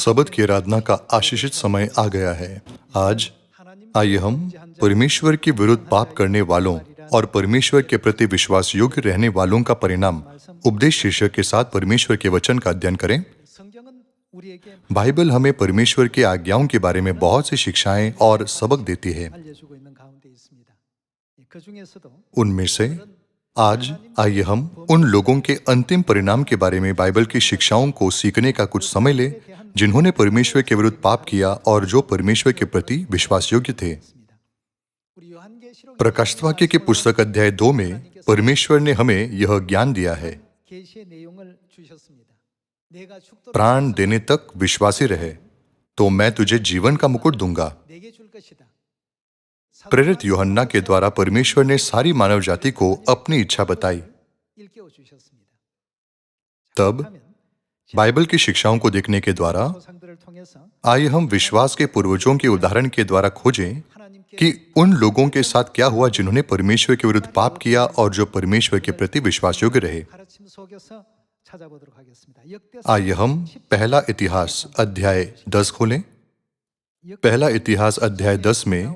सबत की आराधना का आशीषित समय आ गया है। आज आइए हम परमेश्वर के विरुद्ध पाप करने वालों और परमेश्वर के प्रति विश्वास योग्य रहने वालों का परिणाम उपदेश शीर्षक के साथ परमेश्वर के वचन का अध्ययन करें। बाइबल हमें परमेश्वर की आज्ञाओं के बारे में बहुत सी शिक्षाएं और सबक देती है। उनमें से आज आइए हम उन लोगों के अंतिम परिणाम के बारे में बाइबल की शिक्षाओं को सीखने का कुछ समय ले जिन्होंने परमेश्वर के विरुद्ध पाप किया और जो परमेश्वर के प्रति विश्वास योग्य थे। प्रकाशितवाक्य की पुस्तक अध्याय 2 में परमेश्वर ने हमें यह ज्ञान दिया है, प्राण देने तक विश्वासी रहे तो मैं तुझे जीवन का मुकुट दूंगा। प्रेरित यूहन्ना के द्वारा परमेश्वर ने सारी मानव जाति को अपनी इच्छा बताई। तब बाइबल की शिक्षाओं को देखने के द्वारा आइए हम विश्वास के पूर्वजों के उदाहरण के द्वारा खोजें कि उन लोगों के साथ क्या हुआ जिन्होंने परमेश्वर के विरुद्ध पाप किया और जो परमेश्वर के प्रति विश्वास योग्य रहे। आइए हम पहला इतिहास अध्याय 10 खोलें। पहला इतिहास अध्याय 10 में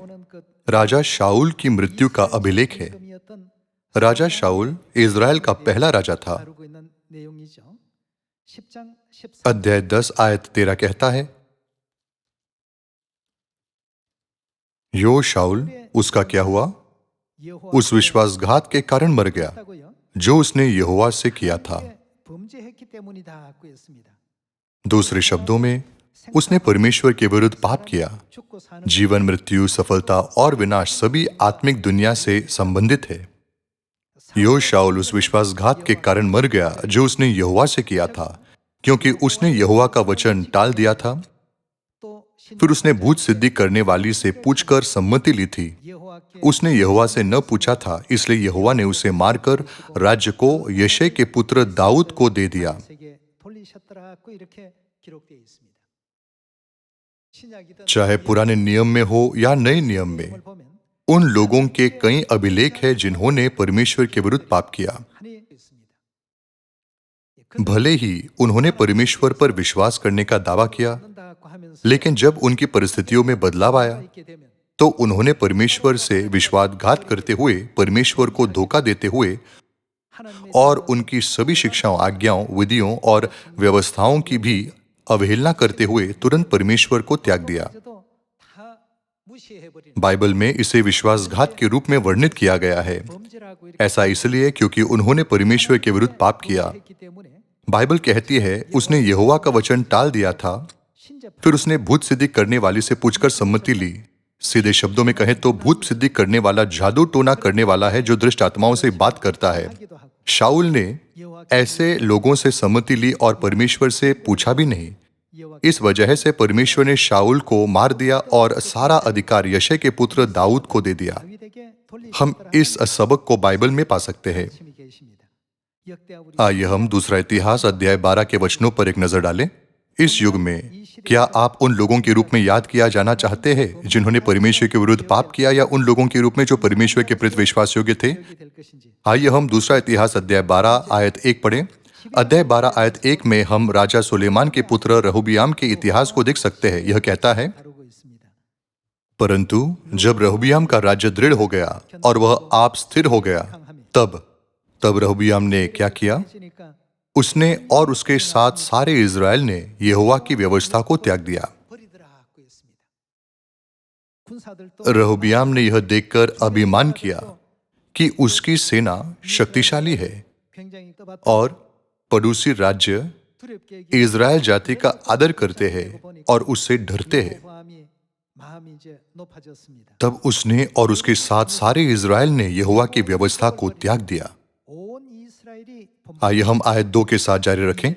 राजा शाऊल की मृत्यु का अभिलेख है। राजा शाऊल इज़राइल का पहला राजा था। अध्याय 10 आयत 13 कहता है, यो शाऊल उसका क्या हुआ? उस विश्वासघात के कारण मर गया जो उसने यहोवा से किया था। दूसरे शब्दों में उसने परमेश्वर के विरुद्ध पाप किया। जीवन, मृत्यु, सफलता और विनाश सभी आत्मिक दुनिया से संबंधित है। यो शाऊल उस विश्वासघात के कारण मर गया जो उसने यहोवा से किया था, क्योंकि उसने यहोवा का वचन टाल दिया था। फिर उसने भूत सिद्धि करने वाली से पूछकर सम्मति ली थी। उसने यहोवा से न पूछा था, इसलिए यहोवा ने उसे मारकर राज्य को यशै के पुत्र दाऊद को दे दिया। चाहे पुराने नियम में हो या नए नियम में, उन लोगों के कई अभिलेख हैं जिन्होंने परमेश्वर के विरुद्ध पाप किया। भले ही उन्होंने परमेश्वर पर विश्वास करने का दावा किया, लेकिन जब उनकी परिस्थितियों में बदलाव आया तो उन्होंने परमेश्वर से विश्वासघात करते हुए, परमेश्वर को धोखा देते हुए और उनकी सभी शिक्षाओं, आज्ञाओं, विधियों और व्यवस्थाओं की भी अवहेलना करते हुए तुरंत परमेश्वर को त्याग दिया। बाइबल में इसे विश्वासघात के रूप में वर्णित किया गया है। ऐसा इसलिए क्योंकि उन्होंने परमेश्वर के विरुद्ध पाप किया। बाइबल कहती है उसने यहोवा का वचन टाल दिया था। फिर उसने भूत सिद्धि करने वाली से पूछकर सम्मति ली। सीधे शब्दों में कहें तो भूत सिद्धि करने वाला जादू टोना करने वाला है जो दुष्ट आत्माओं से बात करता है। शाऊल ने ऐसे लोगों से सम्मति ली और परमेश्वर से पूछा भी नहीं। इस वजह से परमेश्वर ने शाऊल को मार दिया और सारा अधिकार यशै के पुत्र दाऊद को दे दिया। हम इस सबक को बाइबल में पा सकते हैं। आइए हम दूसरा इतिहास अध्याय 12 के वचनों पर एक नजर डालें। इस युग में क्या आप उन लोगों के रूप में याद किया जाना चाहते हैं जिन्होंने परमेश्वर के विरुद्ध पाप किया, या उन लोगों के रूप में जो परमेश्वर के प्रति विश्वास योग्य थे? आइए हम दूसरा इतिहास अध्याय 12 आयत 1 पढ़ें। अध्याय 12 आयत 1 में हम राजा सुलेमान के पुत्र रहूबियाम के इतिहास को देख सकते हैं। यह कहता है, परंतु जब रहूबियाम का राज्य दृढ़ हो गया और वह आप स्थिर हो गया, तब रहूबियाम ने क्या किया? उसने और उसके साथ सारे इज़राइल ने यहोवा की व्यवस्था को त्याग दिया। रहूबियाम ने यह देखकर अभिमान किया कि उसकी सेना शक्तिशाली है और पड़ोसी राज्य इज़राइल जाति का आदर करते हैं और उससे डरते हैं। तब उसने और उसके साथ सारे इज़राइल ने यहोवा की व्यवस्था को त्याग दिया। आइए हम आयत 2 के साथ जारी रखें।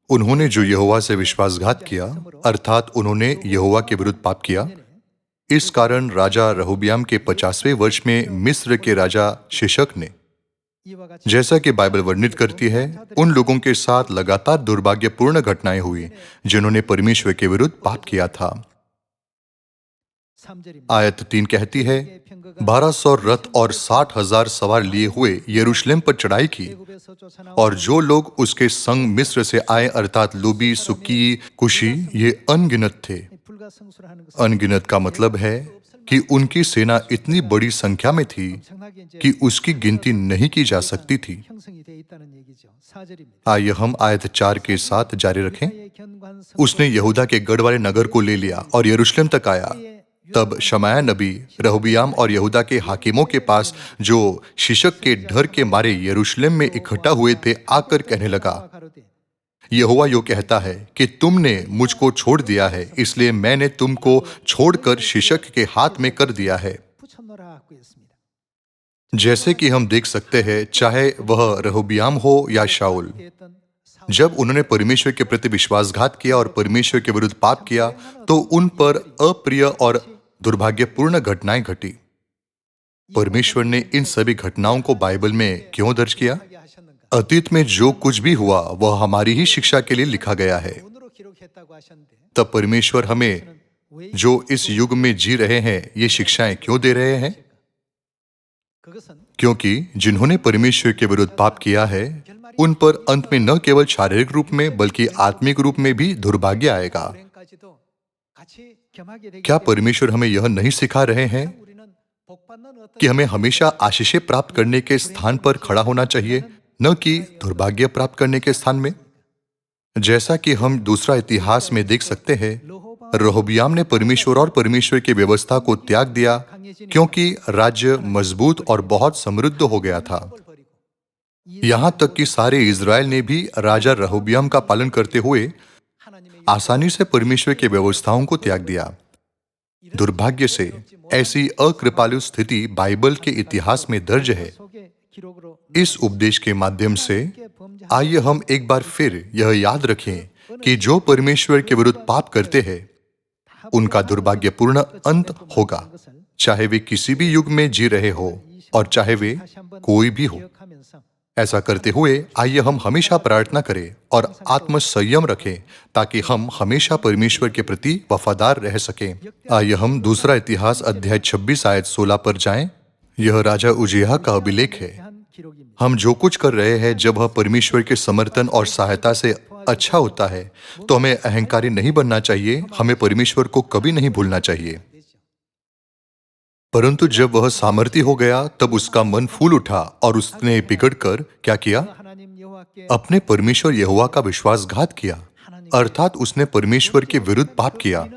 उन्होंने जो यहोवा से विश्वासघात किया, अर्थात उन्होंने यहोवा के विरुद्ध पाप किया, इस कारण राजा रहूबियाम के 50वें वर्ष में मिस्र के राजा शेशक ने, जैसा कि बाइबल वर्णित करती है, उन लोगों के साथ लगातार दुर्भाग्यपूर्ण घटनाएं हुई जिन्होंने परमेश्वर के विरुद्ध पाप किया था। आयत 3 कहती है, 1200 रथ और 60,000 सवार लिए हुए यरूशलेम पर चढ़ाई की, और जो लोग उसके संग मिस्र से आए अर्थात लूबी, सुकी, कुशी, ये अनगिनत थे। अनगिनत का मतलब है कि उनकी सेना इतनी बड़ी संख्या में थी कि उसकी गिनती नहीं की जा सकती थी। आइए हम आयत 4 के साथ जारी रखें। उसने यहूदा के गढ़ वाले नगर को ले लिया और यरूशलेम तक आया। तब शमाया नबी रहबियाम और यहूदा के हाकिमों के पास, जो शिशक के डर के मारे यरूशलेम में इकट्ठा हुए थे, आकर कहने लगा, यहोवा यो कहता है कि तुमने मुझको छोड़ दिया है, इसलिए मैंने तुमको छोड़कर शिशक के हाथ में कर दिया है। जैसे कि हम देख सकते हैं, चाहे वह रहबियाम हो या शाऊल, जब उन्होंने परमेश्वर के प्रति विश्वासघात किया और परमेश्वर के विरुद्ध पाप किया, तो उन पर अप्रिय और दुर्भाग्यपूर्ण घटनाएं घटी। परमेश्वर ने इन सभी घटनाओं को बाइबल में क्यों दर्ज किया? अतीत में जो कुछ भी हुआ वह हमारी ही शिक्षा के लिए लिखा गया है। तब परमेश्वर हमें, जो इस युग में जी रहे हैं, ये शिक्षाएं क्यों दे रहे हैं? क्योंकि जिन्होंने परमेश्वर के विरुद्ध पाप किया है, उन पर अंत में न केवल शारीरिक रूप में बल्कि आत्मिक रूप में भी दुर्भाग्य आएगा। क्या परमेश्वर हमें यह नहीं सिखा रहे हैं कि हमें हमेशा आशीषें प्राप्त करने के स्थान पर खड़ा होना चाहिए, न कि दुर्भाग्य प्राप्त करने के स्थान में? जैसा कि हम दूसरा इतिहास में देख सकते हैं, रहबियाम ने परमेश्वर और परमेश्वर की व्यवस्था को त्याग दिया, क्योंकि राज्य मजबूत और बहुत समृद्ध हो गया था। यहां तक कि सारे इज़राइल ने भी राजा रहबियाम का पालन करते हुए आसानी से परमेश्वर की व्यवस्थाओं को त्याग दिया। दुर्भाग्य से ऐसी अकृपालु स्थिति बाइबल के इतिहास में दर्ज है। इस उपदेश के माध्यम से आइए हम एक बार फिर यह याद रखें कि जो परमेश्वर के विरुद्ध पाप करते हैं, उनका दुर्भाग्यपूर्ण अंत होगा, चाहे वे किसी भी युग में जी रहे हो और चाहे वे कोई भी हो। ऐसा करते हुए आइए हम हमेशा प्रार्थना करें और आत्म संयम रखें, ताकि हम हमेशा परमेश्वर के प्रति वफादार रह सकें। आइए हम दूसरा इतिहास अध्याय 26 आयत 16 पर जाएं। यह राजा उजिय्याह का अभिलेख है। हम जो कुछ कर रहे हैं, जब वह परमेश्वर के समर्थन और सहायता से अच्छा होता है, तो हमें अहंकारी नहीं बनना चाहिए। हमें परमेश्वर को कभी नहीं भूलना चाहिए। परंतु जब वह सामर्थी हो गया, तब उसका मन फूल उठा और उसने बिगड़कर क्या किया? अपने परमेश्वर यहोवा का विश्वासघात किया, अर्थात उसने परमेश्वर के विरुद्ध पाप किया।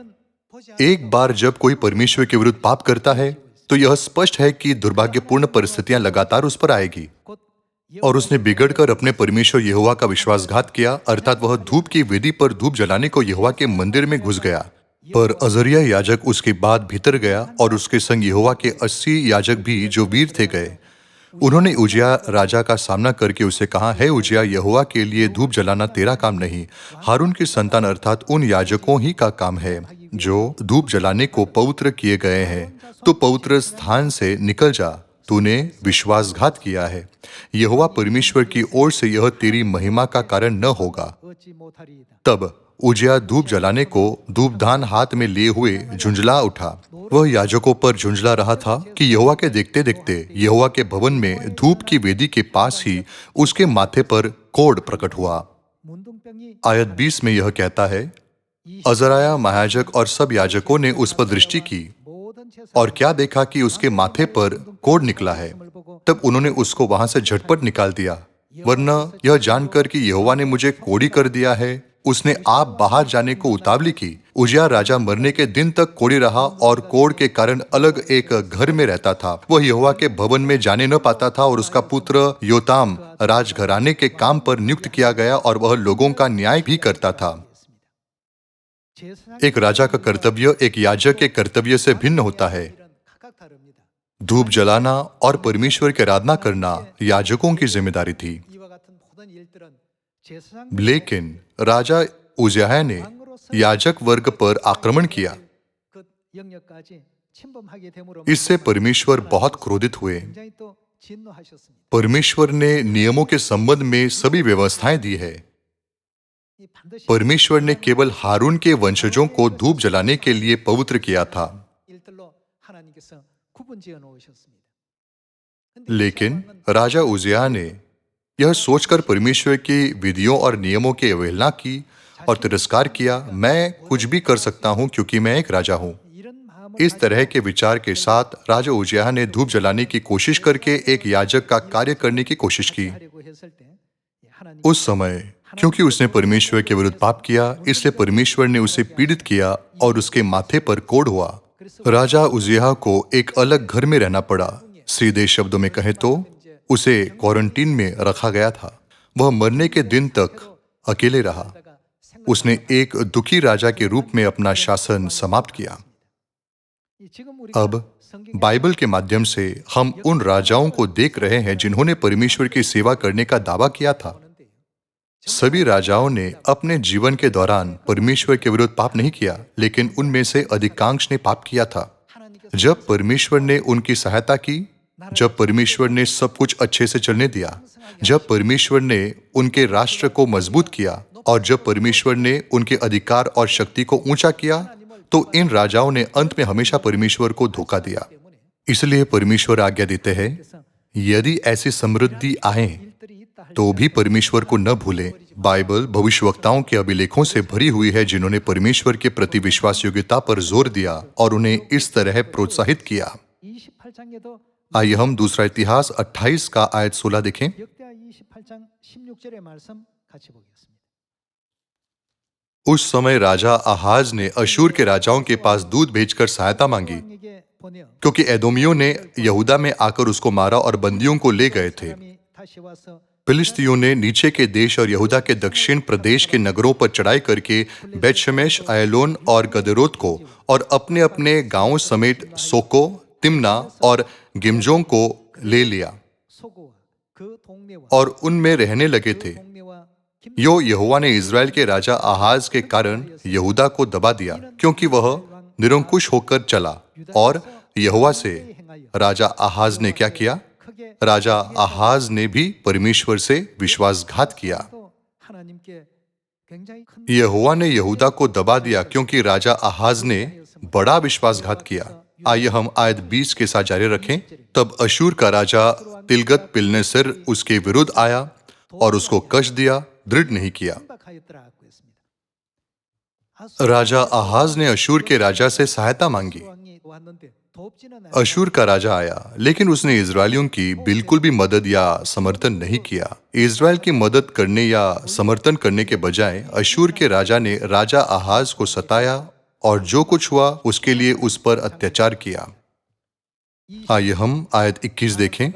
एक बार जब कोई परमेश्वर के विरुद्ध पाप करता है, तो यह स्पष्ट है कि दुर्भाग्यपूर्ण परिस्थितियां लगातार उस पर आएगी। और उसने बिगड़कर अपने परमेश्वर यहोवा का विश्वासघात किया, अर्थात वह धूप की वेदी पर धूप जलाने को यहोवा के मंदिर में घुस गया। पर अजरिया याजक उसके बाद भीतर गया और उसके संग यहोवा के 80 याजक भी, जो वीर थे, गए। उन्होंने उजिय्याह राजा का सामना करके उसे कहा, हे उजिय्याह, यहोवा के लिए धूप जलाना तेरा काम नहीं, हारून की संतान अर्थात उन याजकों ही का काम है जो धूप जलाने को पवित्र किए गए हैं। तो पवित्र स्थान से निकल जा, तूने विश्वासघात किया है। यहोवा परमेश्वर की ओर से यह तेरी महिमा का कारण न होगा। तब उजिय्याह धूप जलाने को धूपदान हाथ में लिए हुए झुंझला उठा। वह याजकों पर झुंझला रहा था कि यहोवा के देखते देखते यहोवा के भवन में धूप की वेदी के पास ही उसके माथे पर कोढ़ प्रकट हुआ। आयत 20 में यह कहता है, अजराया महायाजक और सब याजकों ने उस पर दृष्टि की और क्या देखा कि उसके माथे पर कोढ़ निकला है। तब उन्होंने उसको वहां से झटपट निकाल दिया, वरना यह जानकर कि यहोवा ने मुझे कोढ़ी कर दिया है, उसने आप बाहर जाने को उतावली की। उजिय्याह राजा मरने के दिन तक कोढ़ी रहा और कोढ़ के कारण अलग एक घर में रहता था। वह यहोवा के भवन में जाने न पाता था और उसका पुत्र योताम राजघराने के काम पर नियुक्त किया गया और वह लोगों का न्याय भी करता था। एक राजा का कर्तव्य एक याजक के कर्तव्य से भिन्न होता है। धूप जलाना और परमेश्वर की आराधना करना याजकों की जिम्मेदारी थी। लेकिन राजा उजिय्याह ने याजक वर्ग पर आक्रमण किया। इससे परमेश्वर बहुत क्रोधित हुए। परमेश्वर ने नियमों के संबंध में सभी व्यवस्थाएं दी है। परमेश्वर ने केवल हारून के वंशजों को धूप जलाने के लिए पवित्र किया था। लेकिन राजा उजिया ने यह सोचकर परमेश्वर की विधियों और नियमों की अवहेलना की और तिरस्कार किया, मैं कुछ भी कर सकता हूं क्योंकि मैं एक राजा हूं। इस तरह के विचार के साथ राजा उजिया ने धूप जलाने की कोशिश करके एक याजक का कार्य करने की कोशिश की। उस समय क्योंकि उसने परमेश्वर के विरुद्ध पाप किया, इसलिए परमेश्वर ने उसे पीड़ित किया और उसके माथे पर कोढ़ हुआ। राजा उजिया को एक अलग घर में रहना पड़ा। सीधे शब्दों में कहें तो उसे क्वारंटीन में रखा गया था। वह मरने के दिन तक अकेले रहा। उसने एक दुखी राजा के रूप में अपना शासन समाप्त किया। अब बाइबल के माध्यम से हम उन राजाओं को देख रहे हैं जिन्होंने परमेश्वर की सेवा करने का दावा किया था। सभी राजाओं ने अपने जीवन के दौरान परमेश्वर के विरुद्ध पाप नहीं किया, लेकिन उनमें से अधिकांश ने पाप किया था। जब परमेश्वर ने उनकी सहायता की, जब परमेश्वर ने सब कुछ अच्छे से चलने दिया, जब परमेश्वर ने उनके राष्ट्र को मजबूत किया और जब परमेश्वर ने उनके अधिकार और शक्ति को ऊंचा किया, तो इन राजाओं ने अंत में हमेशा परमेश्वर को धोखा दिया। इसलिए परमेश्वर आज्ञा देते हैं, यदि ऐसी समृद्धि आए तो भी परमेश्वर को न भूलें। बाइबल भविष्यवक्ताओं के अभिलेखों से भरी हुई है जिन्होंने परमेश्वर के प्रति विश्वास योग्यता पर जोर दिया और उन्हें इस तरह प्रोत्साहित किया। आइए हम दूसरा इतिहास 28 का आयत 16 देखें। उस समय राजा आहाज ने अशूर के राजाओं के पास दूत भेजकर सहायता मांगी, क्योंकि एदोमियों ने यहूदा में आकर उसको मारा और बंदियों को ले गए थे। फिलिस्तियों ने नीचे के देश और यहूदा के दक्षिण प्रदेश के नगरों पर चढ़ाई करके बेतशेमेश, आयलोन और गदरोत को और अपने अपने गांवों समेत सोको, तिम्ना और गिमजों को ले लिया और उनमें रहने लगे थे। यहोवा ने इजराइल के राजा आहाज के कारण यहूदा को दबा दिया, क्योंकि वह निरंकुश होकर चला। और यहोवा से राजा आहाज ने क्या किया? राजा आहाज ने भी परमेश्वर से विश्वासघात किया। यहोवा ने यहूदा को दबा दिया क्योंकि राजा आहाज ने बड़ा विश्वासघात किया। आइए हम आयत 20 के साथ जारी रखें। तब अशूर का राजा तिलगत पिलनेसर उसके विरुद्ध आया और उसको कष्ट दिया, दृढ़ नहीं किया। राजा आहाज ने अशूर के राजा से सहायता मांगी। अशूर का राजा आया, लेकिन उसने इजरायलियों की बिल्कुल भी मदद या समर्थन नहीं किया। इजराइल की मदद करने या समर्थन करने के बजाय अशूर के राजा ने राजा आहाज को सताया और जो कुछ हुआ उसके लिए उस पर अत्याचार किया। आइए हम आयत 21 देखें।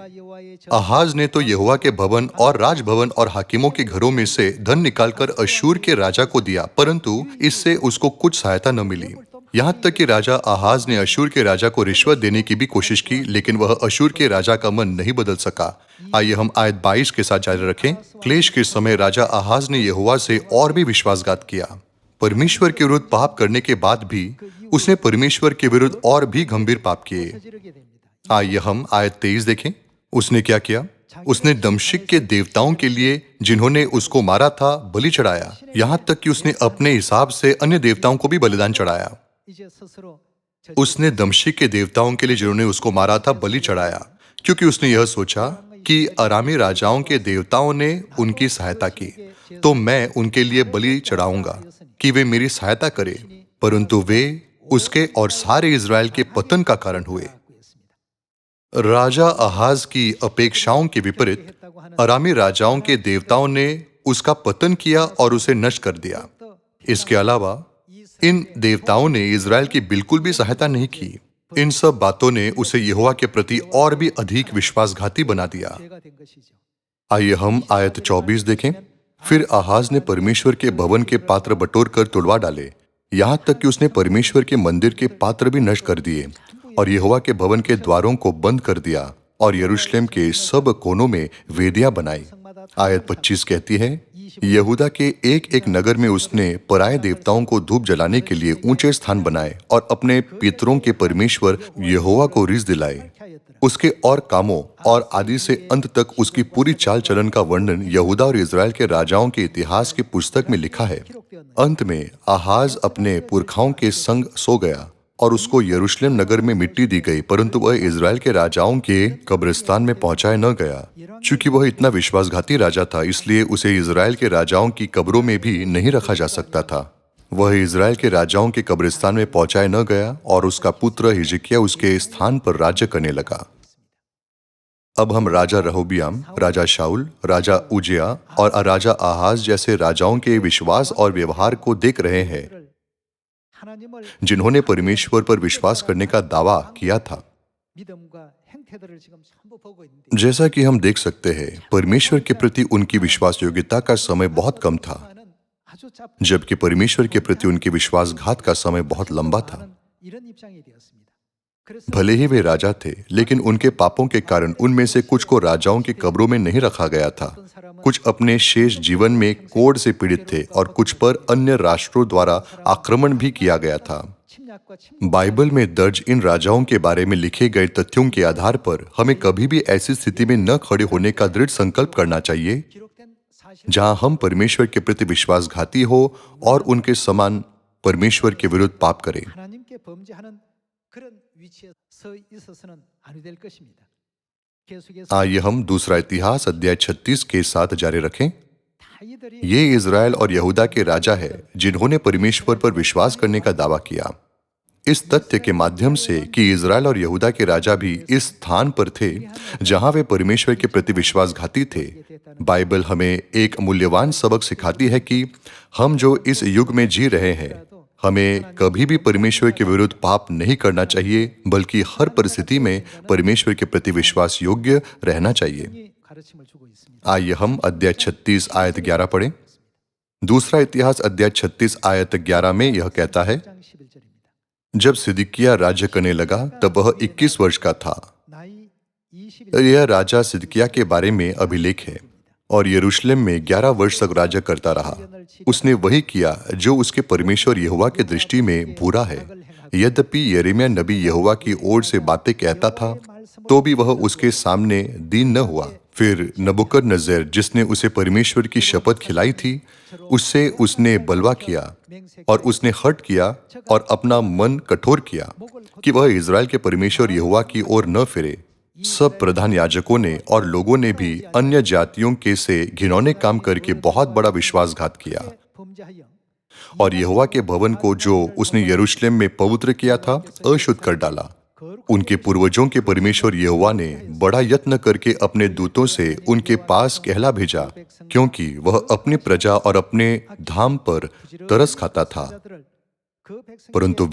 आहाज ने तो यहोवा के भवन और राजभवन और हाकिमों के घरों में से धन निकालकर अशूर के राजा को दिया, परंतु इससे उसको कुछ सहायता न मिली। यहाँ तक कि राजा आहाज ने अशूर के राजा को रिश्वत देने की भी कोशिश की, लेकिन वह अशूर के राजा का मन नहीं बदल सका। आइए हम आयत 22 के साथ जारी रखें। क्लेश के समय राजा आहाज ने यहोवा से और भी विश्वासघात किया। परमेश्वर के विरुद्ध पाप करने के बाद भी उसने परमेश्वर के विरुद्ध और भी गंभीर पाप किए। आइए हम आयत 23 देखें। उसने क्या किया? उसने दमश्क के देवताओं के लिए जिन्होंने उसको मारा था बलि चढ़ाया, यहाँ तक कि उसने अपने हिसाब से अन्य देवताओं को भी बलिदान चढ़ाया। उसने दमश्क के देवताओं के लिए जिन्होंने उसको मारा था बलि चढ़ाया, क्योंकि उसने यह सोचा कि अरामी राजाओं के देवताओं ने उनकी सहायता की, तो मैं उनके लिए बलि चढ़ाऊंगा कि वे मेरी सहायता करें। परंतु वे उसके और सारे इजराइल के पतन का कारण हुए। राजा आहाज की अपेक्षाओं के विपरीत अरामी राजाओं के देवताओं ने उसका पतन किया और उसे नष्ट कर दिया। इसके अलावा इन देवताओं ने इजराइल की बिल्कुल भी सहायता नहीं की। इन सब बातों ने उसे यहोवा के प्रति और भी अधिक विश्वासघाती बना दिया। आइए हम आयत 24 देखें। फिर आहाज ने परमेश्वर के भवन के पात्र बटोर कर तुड़वा डाले, यहाँ तक कि उसने परमेश्वर के मंदिर के पात्र भी नष्ट कर दिए और यहोवा के भवन के द्वारों को बंद कर दिया और यरूशलेम के सब कोनों में वेदियां बनाई। आयत 25 कहती है, यहूदा के एक एक नगर में उसने पराये देवताओं को धूप जलाने के लिए ऊंचे स्थान बनाए और अपने पितरों के परमेश्वर यहोवा को रिस दिलाए। उसके और कामों और आदि से अंत तक उसकी पूरी चाल चलन का वर्णन यहूदा और इजराइल के राजाओं के इतिहास की पुस्तक में लिखा है। अंत में आहाज अपने पुरखाओं के संग सो गया और उसको यरूशलेम नगर में मिट्टी दी गई, परंतु वह इज़राइल के राजाओं के कब्रिस्तान में पहुंचाया न गया। चूंकि वह इतना विश्वासघाती राजा था, इसलिए उसे इज़राइल के राजाओं की कब्रों में भी नहीं रखा जा सकता था। वह इज़राइल के राजाओं के कब्रिस्तान में पहुंचाया न गया और उसका पुत्र हिजकिय्याह उसके स्थान पर राज्य करने लगा। अब हम राजा रहोबियाम, राजा शाऊल, राजा उजिया और राजा आहाज जैसे राजाओं के विश्वास और व्यवहार को देख रहे हैं, जिन्होंने परमेश्वर पर विश्वास करने का दावा किया था। जैसा कि हम देख सकते हैं, परमेश्वर के प्रति उनकी विश्वास योग्यता का समय बहुत कम था, जबकि परमेश्वर के प्रति उनके विश्वासघात का समय बहुत लंबा था। भले ही वे राजा थे, लेकिन उनके पापों के कारण उनमें से कुछ को राजाओं की कब्रों में नहीं रखा गया था। कुछ अपने शेष जीवन में कोढ़ से पीड़ित थे और कुछ पर अन्य राष्ट्रों द्वारा आक्रमण भी किया गया था। बाइबल में दर्ज इन राजाओं के बारे में लिखे गए तथ्यों के आधार पर हमें कभी भी ऐसी स्थिति में न खड़े होने का दृढ़ संकल्प करना चाहिए जहां हम परमेश्वर के प्रति विश्वासघाती हो और उनके समान परमेश्वर के विरुद्ध पाप करें। आइए हम दूसरा इतिहास अध्याय 36 के साथ जारी रखें। ये इज़राइल और यहूदा के राजा है जिन्होंने परमेश्वर पर विश्वास करने का दावा किया। इस तथ्य के माध्यम से कि इज़राइल और यहूदा के राजा भी इस स्थान पर थे जहां वे परमेश्वर के प्रति विश्वासघाती थे, बाइबल हमें एक मूल्यवान सबक सिखाती है कि हम जो इस युग में जी रहे हैं, हमें कभी भी परमेश्वर के विरुद्ध पाप नहीं करना चाहिए, बल्कि हर परिस्थिति में परमेश्वर के प्रति विश्वास योग्य रहना चाहिए। आइए हम अध्याय 36 आयत 11 पढ़ें। दूसरा इतिहास अध्याय 36 आयत 11 में यह कहता है, जब सिदकिय्याह राज्य करने लगा तब वह 21 वर्ष का था। यह राजा सिदकिय्याह के बारे में अभिलेख है और यरूशलेम में 11 वर्ष तक राज्य करता रहा। उसने वही किया जो उसके परमेश्वर यहोवा के दृष्टि में बुरा है। यद्यपि यिर्मयाह नबी यहोवा की ओर से बातें कहता था, तो भी वह उसके सामने दीन न हुआ। फिर नबूकदनेस्सर, जिसने उसे परमेश्वर की शपथ खिलाई थी, उससे उसने बलवा किया और उसने हठ किया और अपना मन कठोर किया कि वह इज़राइल के परमेश्वर यहोवा की ओर न फिरे। सब प्रधान याजकों ने और लोगों ने भी अन्य जातियों के से घिनौने काम करके बहुत बड़ा विश्वासघात किया और यहोवा के भवन को जो उसने यरूशलेम में पवित्र किया था, अशुद्ध कर डाला। उनके पूर्वजों के परमेश्वर यहोवा ने बड़ा यत्न करके अपने दूतों से उनके पास कहला भेजा, क्योंकि वह अपनी प्रजा और अपने धाम पर तरस खाता था। परंतु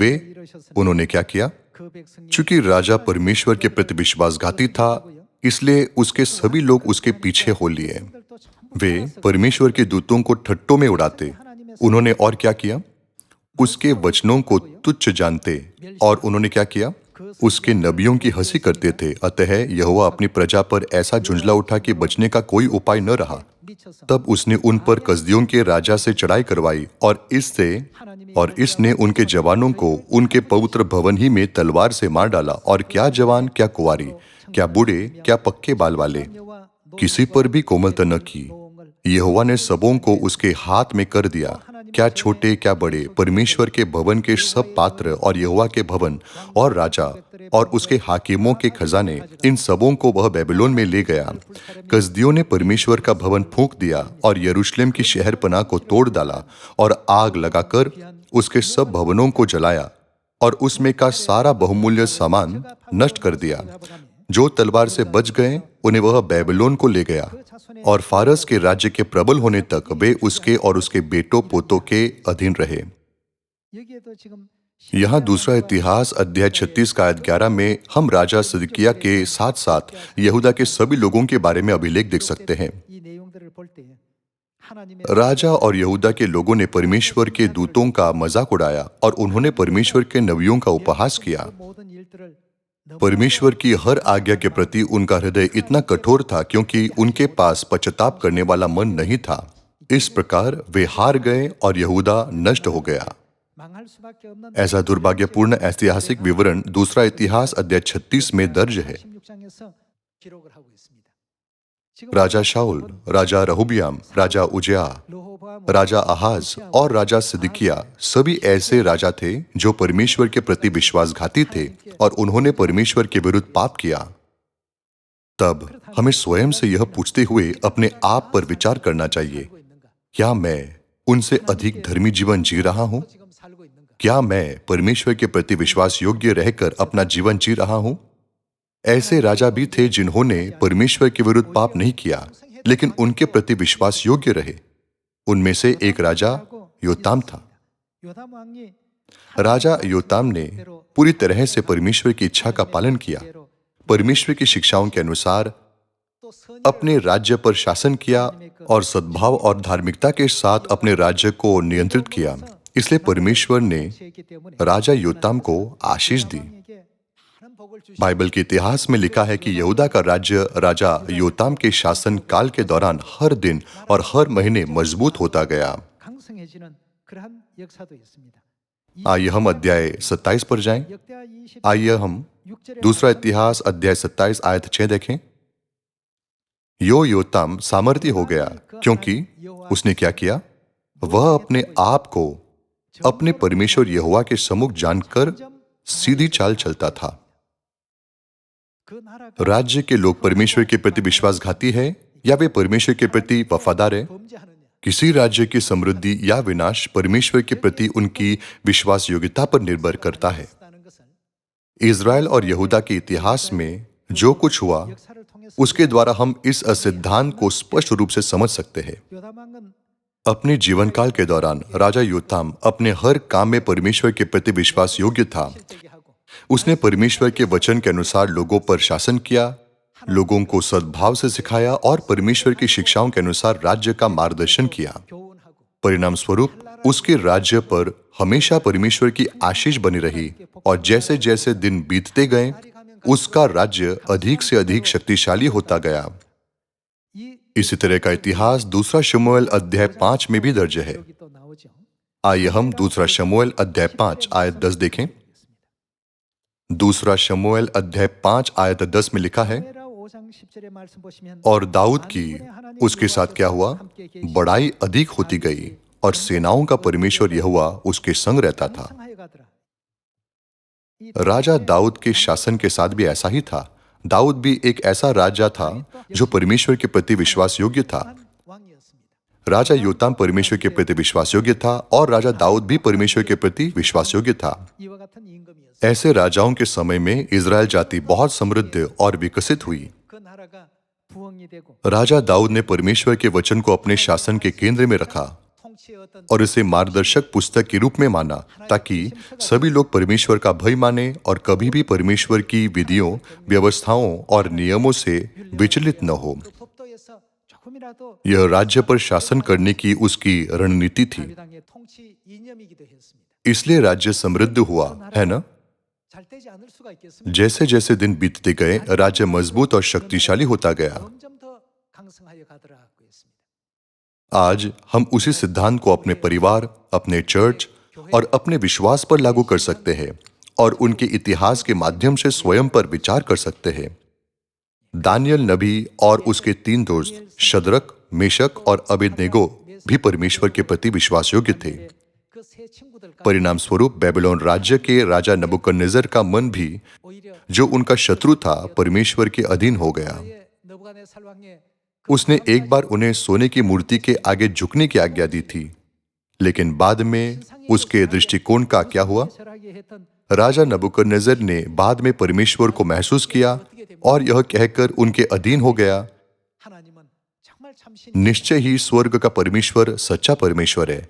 उन्होंने क्या किया? चूंकि राजा परमेश्वर के प्रति विश्वासघाती था, इसलिए उसके सभी लोग उसके पीछे हो लिए। वे परमेश्वर के दूतों को ठट्टों में उड़ाते। उन्होंने और क्या किया? उसके वचनों को तुच्छ जानते और उन्होंने क्या किया? उसके नबियों की हंसी करते थे। अतः यहोवा अपनी प्रजा पर ऐसा झुंझला उठा कि बचने का कोई उपाय न रहा। तब उसने उन पर कसदियों के राजा से चढ़ाई करवाई और इसने उनके जवानों को उनके पवित्र भवन ही में तलवार से मार डाला। और क्या जवान, क्या कुंवारी, क्या बूढ़े, क्या पक्के बाल वाले, किसी पर भी कोमलता न की। यहोवा ने सबों को उसके हाथ में कर दिया, क्या छोटे क्या बड़े, परमेश्वर के भवन के सब पात्र और यहोवा के भवन और राजा और उसके हाकिमों के खजाने, इन सबों को वह बेबीलोन में ले गया। कसदियों ने परमेश्वर का भवन फूंक दिया और यरूशलेम की शहरपनाह को तोड़ डाला और आग लगाकर उसके सब भवनों को जलाया और उसमें का सारा बहुमूल्य सामान नष्ट कर दिया। जो तलवार से बच गए उन्हें वह बेबीलोन को ले गया और फारस के राज्य के प्रबल होने तक वे उसके और उसके बेटों पोतों के अधीन रहे। यहाँ दूसरा इतिहास अध्याय 36 का आयत 11 में हम राजा सिदकिय्याह के साथ साथ यहूदा के सभी लोगों के बारे में अभिलेख देख सकते हैं। राजा और यहूदा के लोगों ने परमेश्वर के दूतों का मजाक उड़ाया और उन्होंने परमेश्वर के नबियों का उपहास किया। परमेश्वर की हर आज्ञा के प्रति उनका हृदय इतना कठोर था क्योंकि उनके पास पश्चाताप करने वाला मन नहीं था। इस प्रकार वे हार गए और यहूदा नष्ट हो गया। ऐसा दुर्भाग्यपूर्ण ऐतिहासिक विवरण दूसरा इतिहास अध्याय 36 में दर्ज है। राजा शाऊल, राजा रहोबियाम, राजा उजिया राजा आहाज और राजा सिदकिया सभी ऐसे राजा थे जो परमेश्वर के प्रति विश्वासघाती थे और उन्होंने परमेश्वर के विरुद्ध पाप किया। तब हमें स्वयं से यह पूछते हुए अपने आप पर विचार करना चाहिए, क्या मैं उनसे अधिक धर्मी जीवन जी रहा हूं? क्या मैं परमेश्वर के प्रति विश्वास योग्य रहकर अपना जीवन जी रहा हूं? ऐसे राजा भी थे जिन्होंने परमेश्वर के विरुद्ध पाप नहीं किया, लेकिन उनके प्रति विश्वास योग्य रहे। उनमें से एक राजा योताम था। राजा योताम ने पूरी तरह से परमेश्वर की इच्छा का पालन किया, परमेश्वर की शिक्षाओं के अनुसार अपने राज्य पर शासन किया और सद्भाव और धार्मिकता के साथ अपने राज्य को नियंत्रित किया। इसलिए परमेश्वर ने राजा योताम को आशीष दी। बाइबल के इतिहास में लिखा है कि यहूदा का राज्य राजा योताम के शासन काल के दौरान हर दिन और हर महीने मजबूत होता गया। आइए हम अध्याय 27 पर जाएं। आइए हम दूसरा इतिहास अध्याय 27 आयत 6 देखें। योताम सामर्थी हो गया क्योंकि उसने क्या किया? वह अपने आप को अपने परमेश्वर यहोवा के सम्मुख जानकर सीधी चाल चलता था। राज्य के लोग परमेश्वर के प्रति विश्वासघाती है या वे परमेश्वर के प्रति वफादार है? किसी राज्य की समृद्धि या विनाश परमेश्वर के प्रति उनकी विश्वास योग्यता पर निर्भर करता है। इज़राइल और यहूदा के इतिहास में जो कुछ हुआ उसके द्वारा हम इस सिद्धांत को स्पष्ट रूप से समझ सकते हैं। अपने जीवन काल के दौरान राजा योताम अपने हर काम में परमेश्वर के प्रति विश्वास योग्य था। उसने परमेश्वर के वचन के अनुसार लोगों पर शासन किया, लोगों को सद्भाव से सिखाया और परमेश्वर की शिक्षाओं के अनुसार राज्य का मार्गदर्शन किया। परिणाम स्वरूप उसके राज्य पर हमेशा परमेश्वर की आशीष बनी रही और जैसे जैसे दिन बीतते गए उसका राज्य अधिक से अधिक शक्तिशाली होता गया। इसी तरह का इतिहास दूसरा शमूएल अध्याय 5 में भी दर्ज है। आइए हम दूसरा शमूएल अध्याय 5 आयत 10 देखें। दूसरा शमूएल अध्याय 5 आयत 10 में लिखा है, और दाऊद की उसके साथ क्या हुआ? बड़ाई अधिक होती गई और सेनाओं का परमेश्वर यहोवा उसके संग रहता था। राजा दाऊद के शासन के साथ भी ऐसा ही था। दाऊद भी एक ऐसा राजा था जो परमेश्वर के प्रति विश्वास योग्य था। राजा योताम परमेश्वर के प्रति विश्वास योग्य था और राजा दाऊद भी परमेश्वर के प्रति विश्वास योग्य था। ऐसे राजाओं के समय में इज़राइल जाति बहुत समृद्ध और विकसित हुई। राजा दाऊद ने परमेश्वर के वचन को अपने शासन के केंद्र में रखा और इसे मार्गदर्शक पुस्तक के रूप में माना ताकि सभी लोग परमेश्वर का भय माने और कभी भी परमेश्वर की विधियों, व्यवस्थाओं और नियमों से विचलित न हो। यह राज्य पर शासन करने की उसकी रणनीति थी। इसलिए राज्य समृद्ध हुआ, है ना? जैसे जैसे दिन बीतते गए राज्य मजबूत और शक्तिशाली होता गया। आज हम उसी सिद्धांत को अपने परिवार, अपने चर्च और अपने विश्वास पर लागू कर सकते हैं और उनके इतिहास के माध्यम से स्वयं पर विचार कर सकते हैं। दानियल नबी और उसके 3 दोस्त शद्रक, मेशक और अबेदनेगो भी परमेश्वर के प्रति विश्वास योग्य थे। परिणाम स्वरूप बेबीलोन राज्य के राजा नबूकदनेस्सर का मन भी, जो उनका शत्रु था, परमेश्वर के अधीन हो गया। उसने एक बार उन्हें सोने की मूर्ति के आगे झुकने की आज्ञा दी थी, लेकिन बाद में उसके दृष्टिकोण का क्या हुआ? राजा नबूकदनेस्सर ने बाद में परमेश्वर को महसूस किया और यह कहकर उनके अधीन हो गया, निश्चय ही स्वर्ग का परमेश्वर सच्चा परमेश्वर है।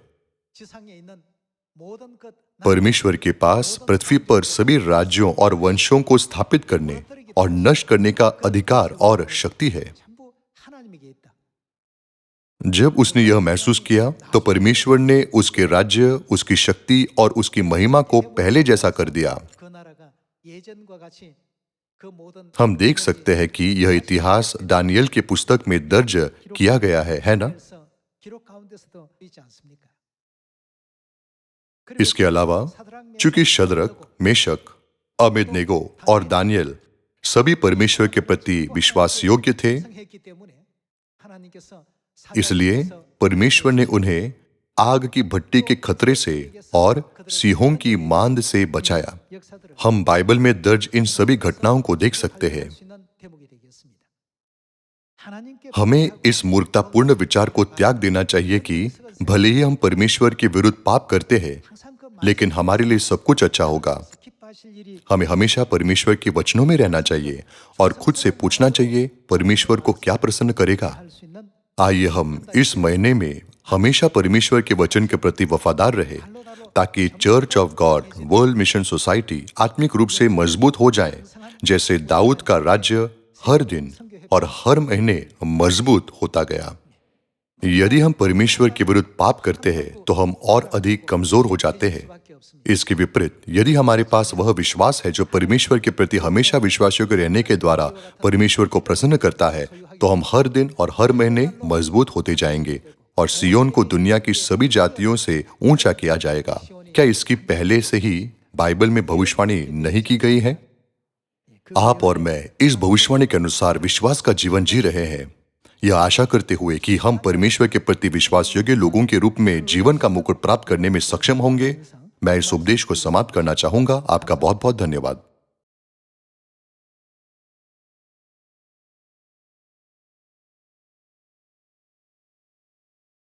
परमेश्वर के पास पृथ्वी पर सभी राज्यों और वंशों को स्थापित करने और नष्ट करने का अधिकार और शक्ति है। जब उसने यह महसूस किया तो परमेश्वर ने उसके राज्य, उसकी शक्ति और उसकी महिमा को पहले जैसा कर दिया। हम देख सकते हैं कि यह इतिहास दानियल के पुस्तक में दर्ज किया गया है ना? इसके अलावा चूंकि शद्रक, मेशक, अबेदनेगो और दानियल सभी परमेश्वर के प्रति विश्वास योग्य थे, इसलिए परमेश्वर ने उन्हें आग की भट्टी के खतरे से और सिंहों की मांद से बचाया। हम बाइबल में दर्ज इन सभी घटनाओं को देख सकते हैं। हमें इस मूर्खतापूर्ण विचार को त्याग देना चाहिए कि भले ही हम परमेश्वर के विरुद्ध पाप करते हैं, लेकिन हमारे लिए सब कुछ अच्छा होगा। हमें हमेशा परमेश्वर के वचनों में रहना चाहिए और खुद से पूछना चाहिए परमेश्वर को क्या प्रसन्न करेगा। आइए हम इस महीने में हमेशा परमेश्वर के वचन के प्रति वफादार रहे, ताकि church of God world mission society आत्मिक रूप से मजबूत हो जाए, जैसे दाऊद का राज्य हर दिन और हर महीने मजबूत होता गया। यदि हम परमेश्वर के विरुद्ध पाप करते हैं तो हम और अधिक कमजोर हो जाते हैं। इसके विपरीत, यदि हमारे पास वह विश्वास है जो परमेश्वर के प्रति हमेशा विश्वासियों के रहने के द्वारा परमेश्वर को प्रसन्न करता है, तो हम हर दिन और हर महीने मजबूत होते जाएंगे और सियोन को दुनिया की सभी जातियों से ऊंचा किया जाएगा। क्या इसकी पहले से ही बाइबल में भविष्यवाणी नहीं की गई है? आप और मैं इस भविष्यवाणी के अनुसार विश्वास का जीवन जी रहे हैं, यह आशा करते हुए कि हम परमेश्वर के प्रति विश्वास योग्य लोगों के रूप में जीवन का मुकुट प्राप्त करने में सक्षम होंगे। मैं इस उपदेश को समाप्त करना चाहूंगा। आपका बहुत बहुत धन्यवाद।